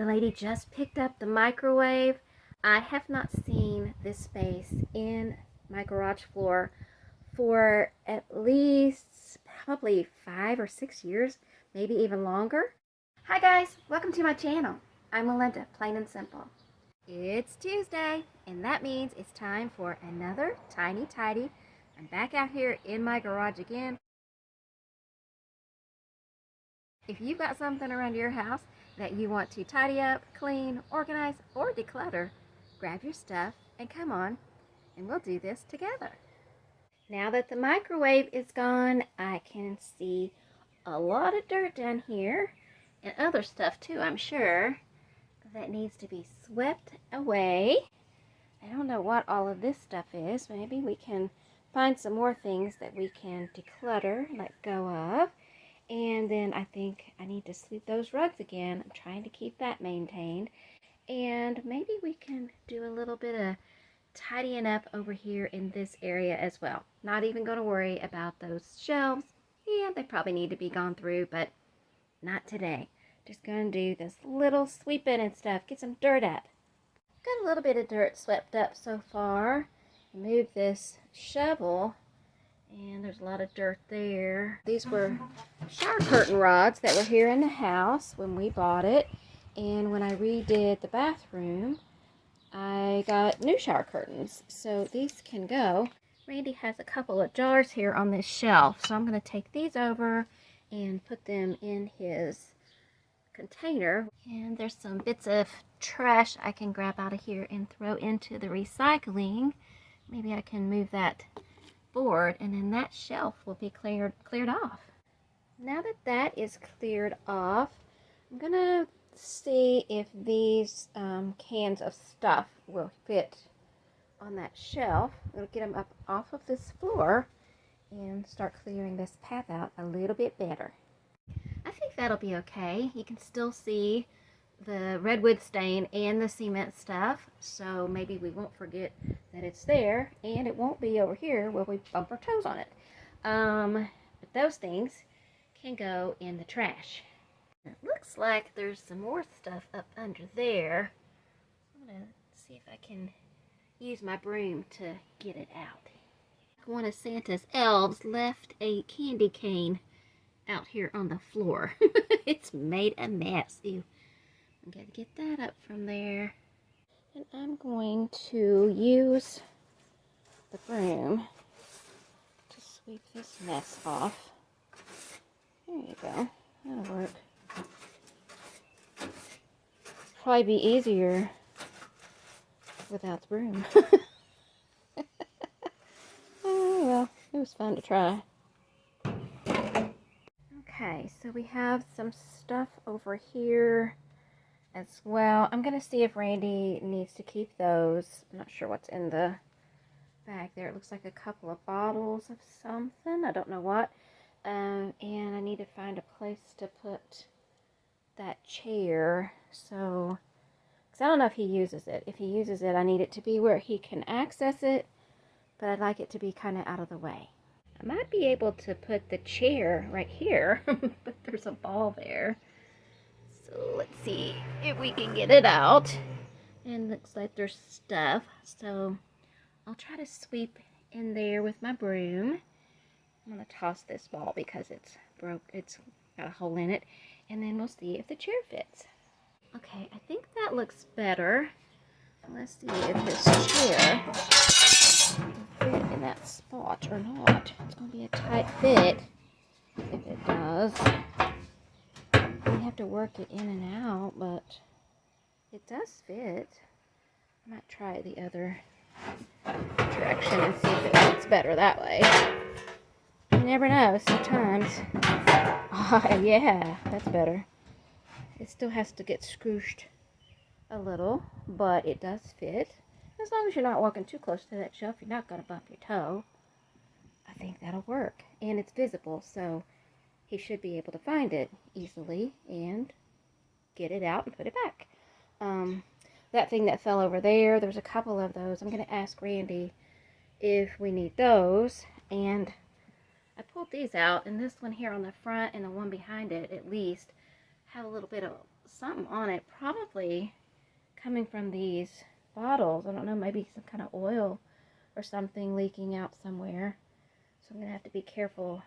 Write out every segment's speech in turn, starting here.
The lady just picked up the microwave. I have not seen this space in my garage floor for at least probably 5 or 6 years, maybe even longer. Hi guys, welcome to my channel. I'm Melinda, plain and simple. It's Tuesday, and that means it's time for another tiny tidy. I'm back out here in my garage again. If you've got something around your house that you want to tidy up, clean, organize, or declutter, grab your stuff and come on, and we'll do this together. Now that the microwave is gone, I can see a lot of dirt down here, and other stuff too, I'm sure, that needs to be swept away. I don't know what all of this stuff is. Maybe we can find some more things that we can declutter, let go of. And then I think I need to sweep those rugs again. I'm trying to keep that maintained. And maybe we can do a little bit of tidying up over here in this area as well. Not even going to worry about those shelves. Yeah, they probably need to be gone through, but not today. Just going to do this little sweeping and stuff. Get some dirt up. Got a little bit of dirt swept up so far. Move this shovel. And there's a lot of dirt there. These were shower curtain rods that were here in the house when we bought it. And when I redid the bathroom, I got new shower curtains. So these can go. Randy has a couple of jars here on this shelf. So I'm going to take these over and put them in his container. And there's some bits of trash I can grab out of here and throw into the recycling. Maybe I can move that board, and then that shelf will be cleared off. Now that that is cleared off, I'm gonna see if these cans of stuff will fit on that shelf. I'm gonna get them up off of this floor and start clearing this path out a little bit better. I think that'll be okay. You can still see the redwood stain and the cement stuff, so maybe we won't forget that it's there, and it won't be over here where we bump our toes on it. But those things can go in the trash. It looks like there's some more stuff up under there. I'm gonna see if I can use my broom to get it out. One of Santa's elves left a candy cane out here on the floor. It's made a mess. Ew. I'm going to get that up from there. And I'm going to use the broom to sweep this mess off. There you go. That'll work. Probably be easier without the broom. Oh well, it was fun to try. Okay, so we have some stuff over here as well. I'm going to see if Randy needs to keep those. I'm not sure what's in the bag there. It looks like a couple of bottles of something. I don't know what. And I need to find a place to put that chair. So, because I don't know if he uses it. If he uses it, I need it to be where he can access it. But I'd like it to be kind of out of the way. I might be able to put the chair right here. But there's a ball there. So let's see if we can get it out. And looks like there's stuff. So I'll try to sweep in there with my broom. I'm going to toss this ball because it's broke. It's got a hole in it. And then we'll see if the chair fits. Okay, I think that looks better. Let's see if this chair will fit in that spot or not. It's going to be a tight fit if it does. We have to work it in and out, but it does fit. I might try the other direction and see if it fits better that way. You never know, sometimes. Oh, yeah, that's better. It still has to get squished a little, but it does fit. As long as you're not walking too close to that shelf, you're not going to bump your toe. I think that'll work. And it's visible, so he should be able to find it easily and get it out and put it back. That thing that fell over there, there's a couple of those. I'm going to ask Randy if we need those. And I pulled these out, and this one here on the front and the one behind it, at least, have a little bit of something on it, probably coming from these bottles. I don't know, maybe some kind of oil or something leaking out somewhere. So I'm gonna have to be careful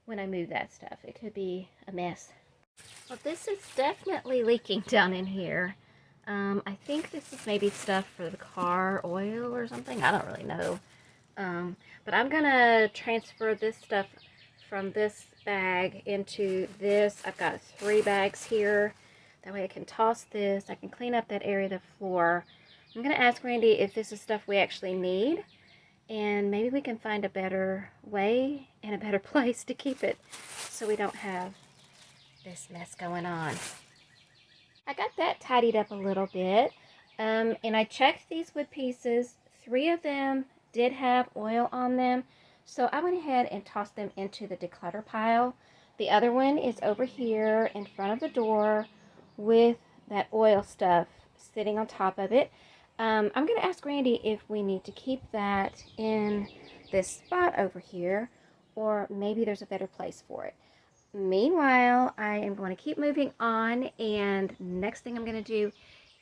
when I move that stuff. It could be a mess. Well, this is definitely leaking down in here. I think this is maybe stuff for the car oil or something. I don't really know. But I'm gonna transfer this stuff from this bag into this. I've got 3 bags here. That way I can toss this. I can clean up that area of the floor. I'm gonna ask Randy if this is stuff we actually need, and maybe we can find a better way and a better place to keep it so we don't have this mess going on. I got that tidied up a little bit, and I checked these wood pieces. 3 of them did have oil on them, so I went ahead and tossed them into the declutter pile. The other one is over here in front of the door with that oil stuff sitting on top of it. I'm going to ask Randy if we need to keep that in this spot over here, or maybe there's a better place for it. Meanwhile, I am going to keep moving on, and next thing I'm going to do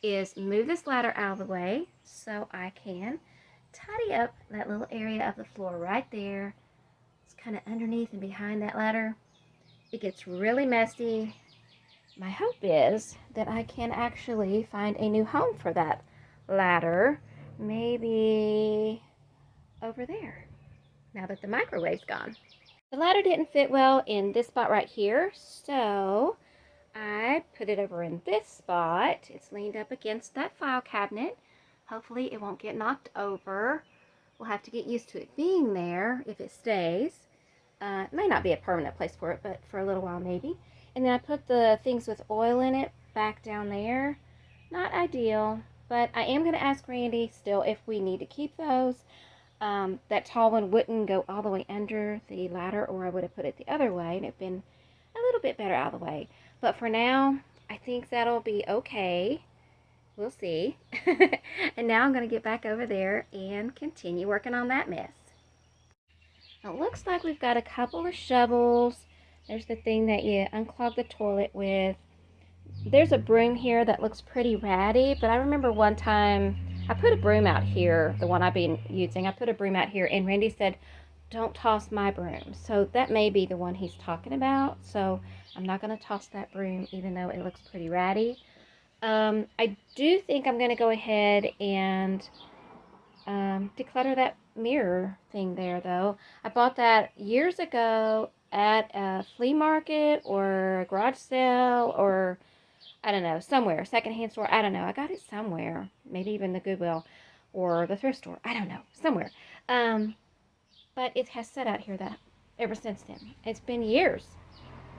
is move this ladder out of the way so I can tidy up that little area of the floor right there. It's kind of underneath and behind that ladder. It gets really messy. My hope is that I can actually find a new home for that ladder, maybe over there, now that the microwave's gone. The ladder didn't fit well in this spot right here, so I put it over in this spot. It's leaned up against that file cabinet. Hopefully it won't get knocked over. We'll have to get used to it being there if it stays. It may not be a permanent place for it, but for a little while maybe. And then I put the things with oil in it back down there. Not ideal, but I am going to ask Randy still if we need to keep those. That tall one wouldn't go all the way under the ladder, or I would have put it the other way and it'd been a little bit better out of the way. But for now, I think that'll be okay. We'll see. And now I'm going to get back over there and continue working on that mess. Now, it looks like we've got a couple of shovels. There's the thing that you unclog the toilet with. There's a broom here that looks pretty ratty, but I remember one time I put a broom out here, the one I've been using. I put a broom out here, and Randy said, don't toss my broom. So that may be the one he's talking about. So I'm not going to toss that broom, even though it looks pretty ratty. I do think I'm going to go ahead and declutter that mirror thing there, though. I bought that years ago at a flea market or a garage sale, or I don't know, somewhere, secondhand store. I don't know. I got it somewhere, maybe even the Goodwill or the thrift store. I don't know, somewhere. But it has sat out here that ever since then. It's been years.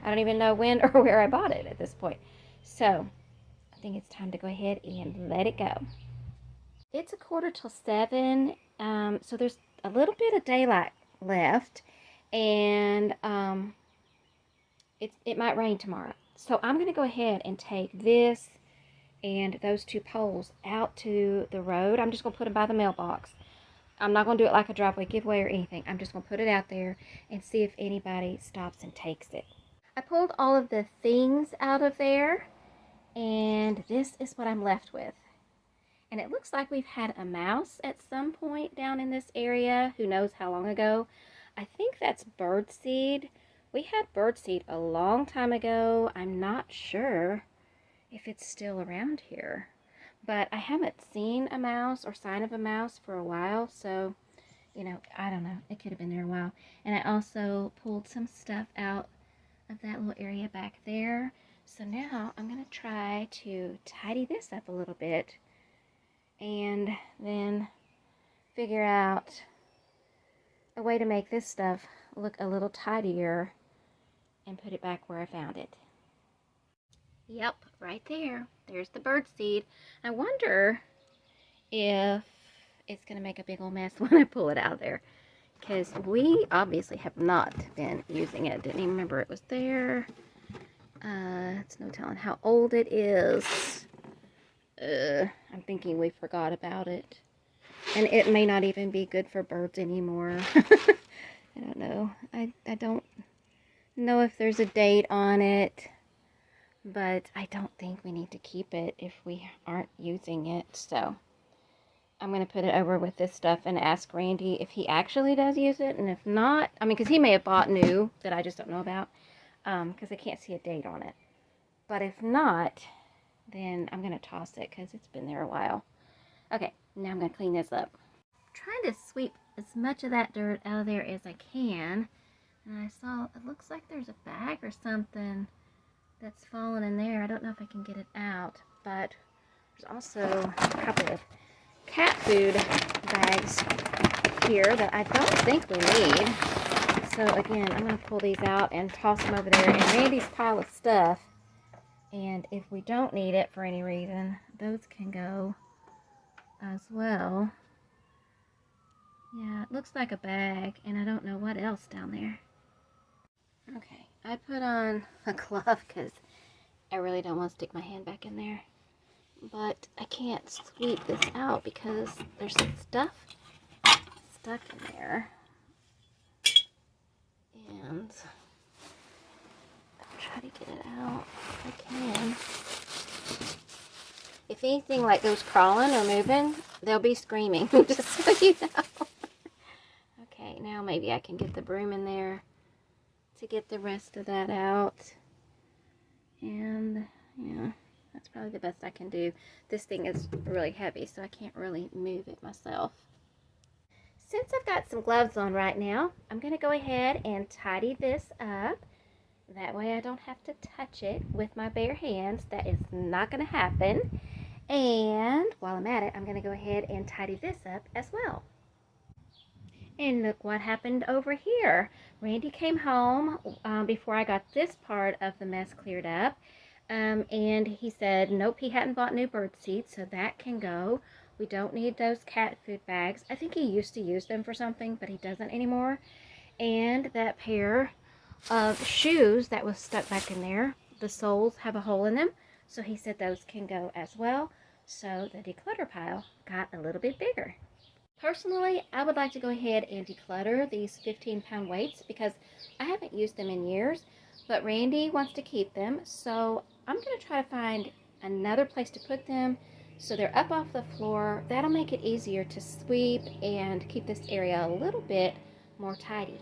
I don't even know when or where I bought it at this point. So I think it's time to go ahead and let it go. It's 6:45, so there's a little bit of daylight left, and it might rain tomorrow. So I'm going to go ahead and take this and those 2 poles out to the road. I'm just going to put them by the mailbox. I'm not going to do it like a driveway giveaway or anything. I'm just going to put it out there and see if anybody stops and takes it. I pulled all of the things out of there, and this is what I'm left with. And it looks like we've had a mouse at some point down in this area. Who knows how long ago. I think that's birdseed. We had birdseed a long time ago. I'm not sure if it's still around here. But I haven't seen a mouse or sign of a mouse for a while. So, you know, I don't know. It could have been there a while. And I also pulled some stuff out of that little area back there. So now I'm going to try to tidy this up a little bit, and then figure out a way to make this stuff look a little tidier and put it back where I found it. Yep, right there. There's the birdseed. I wonder if it's going to make a big old mess when I pull it out of there, because we obviously have not been using it. Didn't even remember it was there. It's no telling how old it is. I'm thinking we forgot about it. And it may not even be good for birds anymore. I don't know. I don't know if there's a date on it. but I don't think we need to keep it if we aren't using it. So I'm going to put it over with this stuff and ask Randy if he actually does use it. And if not, I mean, because he may have bought new that I just don't know about, because I can't see a date on it. But if not, then I'm going to toss it because it's been there a while. Okay, now I'm going to clean this up. I'm trying to sweep as much of that dirt out of there as I can. And I saw, it looks like there's a bag or something that's fallen in there. I don't know if I can get it out, but there's also a couple of cat food bags here that I don't think we need. So again, I'm going to pull these out and toss them over there in Randy's pile of stuff. And if we don't need it for any reason, those can go as well. Yeah, it looks like a bag, and I don't know what else down there. Okay, I put on a glove because I really don't want to stick my hand back in there. But I can't sweep this out because there's some stuff stuck in there. And I'll try to get it out if I can. If anything like goes crawling or moving, they'll be screaming, just so you know. Okay, now maybe I can get the broom in there to get the rest of that out. And yeah, that's probably the best I can do. This thing is really heavy, so I can't really move it myself. Since I've got some gloves on right now, I'm going to go ahead and tidy this up. That way I don't have to touch it with my bare hands. That is not going to happen. And while I'm at it, I'm going to go ahead and tidy this up as well. And look what happened over here. Randy came home before I got this part of the mess cleared up. And he said, nope, he hadn't bought new bird seeds, so that can go. We don't need those cat food bags. I think he used to use them for something, but he doesn't anymore. And that pair of shoes that was stuck back in there, the soles have a hole in them, so he said those can go as well. So the declutter pile got a little bit bigger. Personally, I would like to go ahead and declutter these 15-pound weights because I haven't used them in years, but Randy wants to keep them, so I'm going to try to find another place to put them so they're up off the floor. That'll make it easier to sweep and keep this area a little bit more tidy.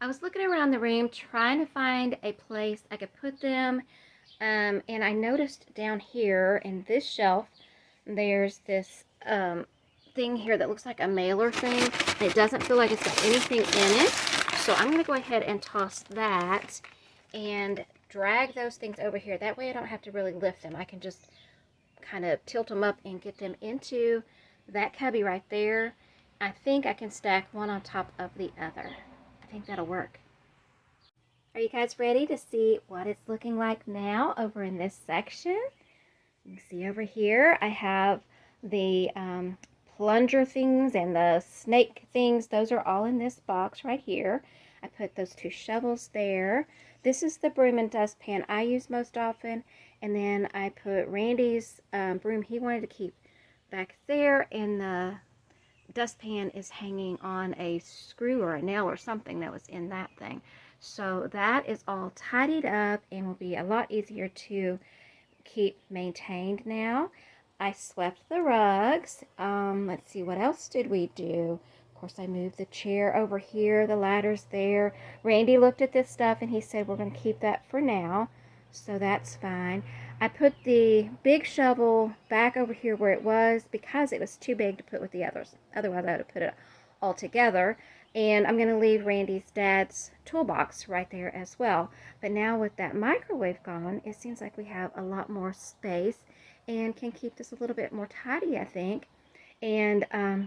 I was looking around the room trying to find a place I could put them, and I noticed down here in this shelf there's this thing here that looks like a mailer thing. It doesn't feel like it's got anything in it, so I'm going to go ahead and toss that and drag those things over here. That way I don't have to really lift them. I can just kind of tilt them up and get them into that cubby right there. I think I can stack one on top of the other. I think that'll work. Are you guys ready to see what it's looking like now over in this section? You can see over here I have the plunger things and the snake things. Those are all in this box right here. I put those two shovels there. This is the broom and dustpan I use most often. And then I put Randy's broom he wanted to keep back there, and the dustpan is hanging on a screw or a nail or something that was in that thing. So that is all tidied up and will be a lot easier to keep maintained now. I swept the rugs. Let's see, what else did we do? Of course, I moved the chair over here. The ladder's there. Randy looked at this stuff and he said we're going to keep that for now. So that's fine. I put the big shovel back over here where it was because it was too big to put with the others. Otherwise, I would have put it all together. And I'm going to leave Randy's dad's toolbox right there as well. But now with that microwave gone, it seems like we have a lot more space and can keep this a little bit more tidy, I think. And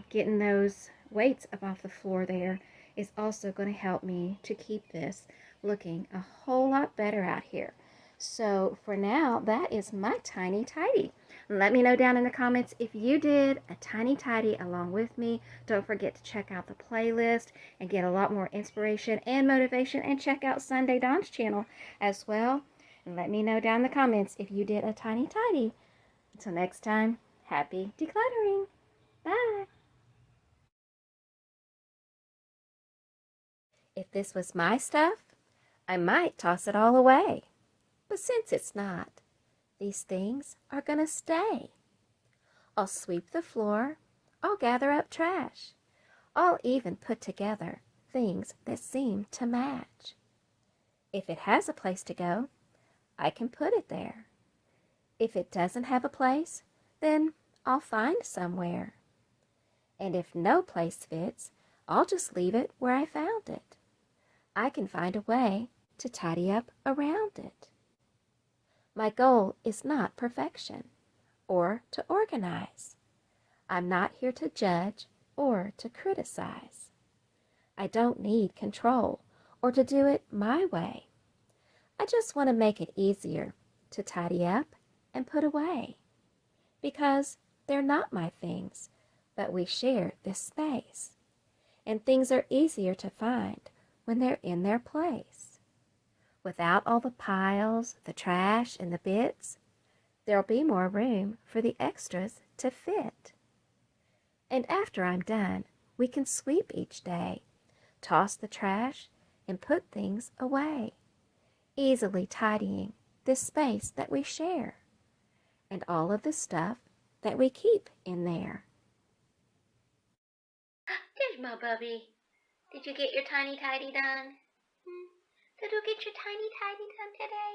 getting those weights up off the floor there is also going to help me to keep this looking a whole lot better out here. So for now, that is my tiny tidy. Let me know down in the comments if you did a tiny tidy along with me. Don't forget to check out the playlist and get a lot more inspiration and motivation, and check out Sunday Dawn's channel as well. And let me know down in the comments if you did a tiny tidy. Until next time, happy decluttering. Bye. If this was my stuff, I might toss it all away. But since it's not, these things are going to stay. I'll sweep the floor. I'll gather up trash. I'll even put together things that seem to match. If it has a place to go, I can put it there. If it doesn't have a place, then I'll find somewhere. And if no place fits, I'll just leave it where I found it. I can find a way to tidy up around it. My goal is not perfection or to organize. I'm not here to judge or to criticize. I don't need control or to do it my way. I just want to make it easier to tidy up and put away, because they're not my things, but we share this space, and things are easier to find when they're in their place. Without all the piles, the trash, and the bits, there'll be more room for the extras to fit. And after I'm done, we can sweep each day, toss the trash, and put things away, easily tidying this space that we share, and all of the stuff that we keep in there. There's my bubby. Did you get your tiny tidy done? Did you get your tiny tidy done today?